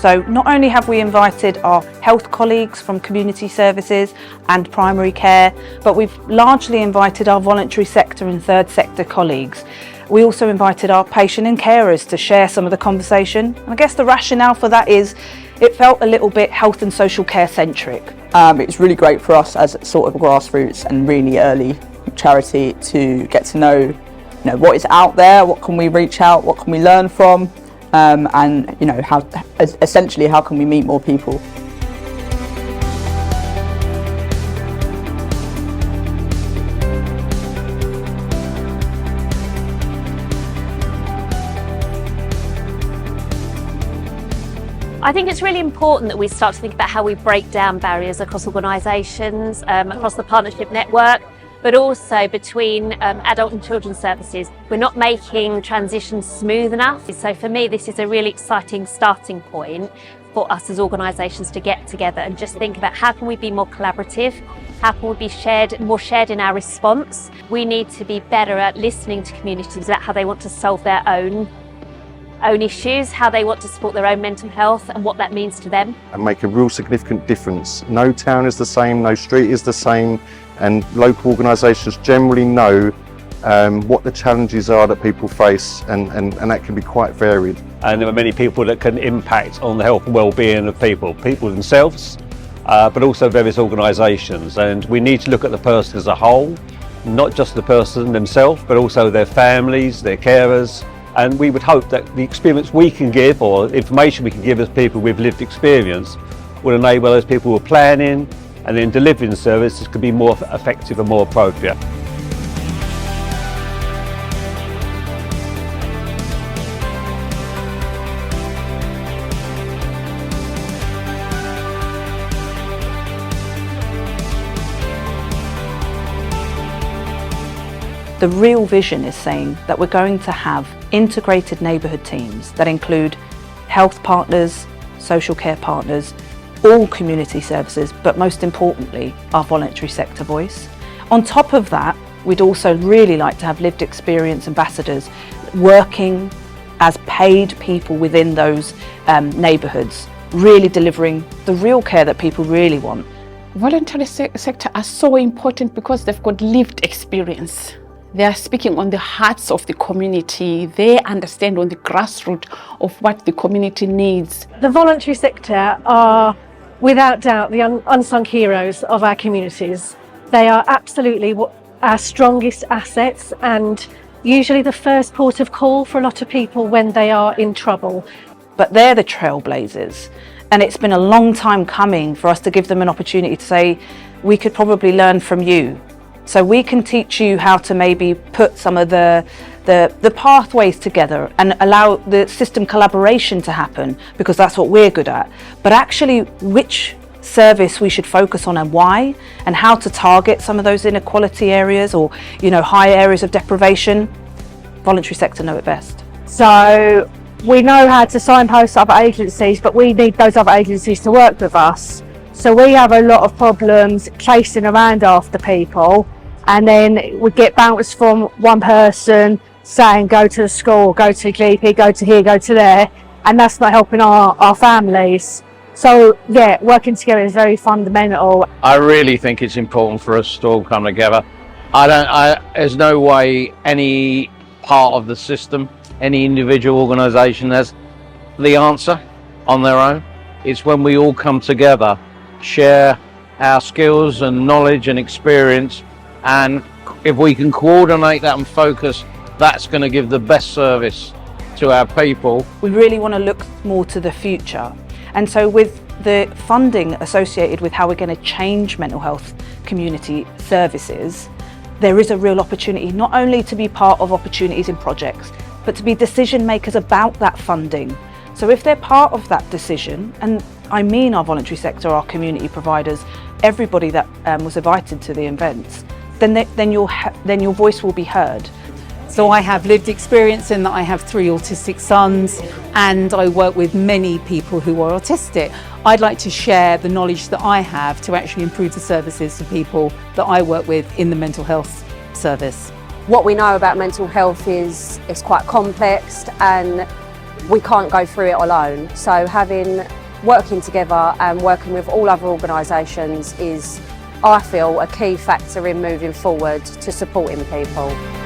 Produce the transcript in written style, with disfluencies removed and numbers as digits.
So not only have we invited our health colleagues from community services and primary care, but we've largely invited our voluntary sector and third sector colleagues. We also invited our patient and carers to share some of the conversation. And I guess the rationale for that is it felt a little bit health and social care centric. It's really great for us as sort of a grassroots and really early charity to get to know, what is out there, what can we reach out, what can we learn from, and essentially how can we meet more people. I think it's really important that we start to think about how we break down barriers across organisations, across the partnership network, but also between adult and children's services. We're not making transitions smooth enough. So for me, this is a really exciting starting point for us as organisations to get together and just think about how can we be more collaborative, how can we be more shared in our response. We need to be better at listening to communities about how they want to solve their own issues, how they want to support their own mental health and what that means to them. And make a real significant difference. No town is the same, no street is the same, and local organisations generally know what the challenges are that people face, and that can be quite varied. And there are many people that can impact on the health and well-being of people themselves, but also various organisations. And we need to look at the person as a whole, not just the person themselves, but also their families, their carers. And we would hope that the experience we can give, or information we can give as people with lived experience, will enable those people who are planning and then delivering services to be more effective and more appropriate. The real vision is saying that we're going to have integrated neighbourhood teams that include health partners, social care partners, all community services, but most importantly, our voluntary sector voice. On top of that, we'd also really like to have lived experience ambassadors working as paid people within those neighbourhoods, really delivering the real care that people really want. Voluntary sector are so important because they've got lived experience. They are speaking on the hearts of the community. They understand on the grassroots of what the community needs. The voluntary sector are, without doubt, the unsung heroes of our communities. They are absolutely our strongest assets and usually the first port of call for a lot of people when they are in trouble. But they're the trailblazers, and it's been a long time coming for us to give them an opportunity to say, we could probably learn from you. So we can teach you how to maybe put some of the pathways together and allow the system collaboration to happen, because that's what we're good at. But actually which service we should focus on and why, and how to target some of those inequality areas or high areas of deprivation, voluntary sector know it best. So we know how to signpost other agencies, but we need those other agencies to work with us. So we have a lot of problems chasing around after people, and then we get bounced from one person saying go to the school, go to the GP, go to here, go to there, and that's not helping our families. So yeah, working together is very fundamental. I really think it's important for us to all come together. There's no way any part of the system, any individual organisation has the answer on their own. It's when we all come together, share our skills and knowledge and experience, and if we can coordinate that and focus, that's going to give the best service to our people. We really want to look more to the future, and so with the funding associated with how we're going to change mental health community services, there is a real opportunity not only to be part of opportunities in projects, but to be decision makers about that funding. So if they're part of that decision, and I mean our voluntary sector, our community providers, everybody that was invited to the events, then your voice will be heard. So I have lived experience in that I have 3 autistic sons, and I work with many people who are autistic. I'd like to share the knowledge that I have to actually improve the services for people that I work with in the mental health service. What we know about mental health is quite complex, and we can't go through it alone. So working together and working with all other organisations is, I feel, a key factor in moving forward to supporting people.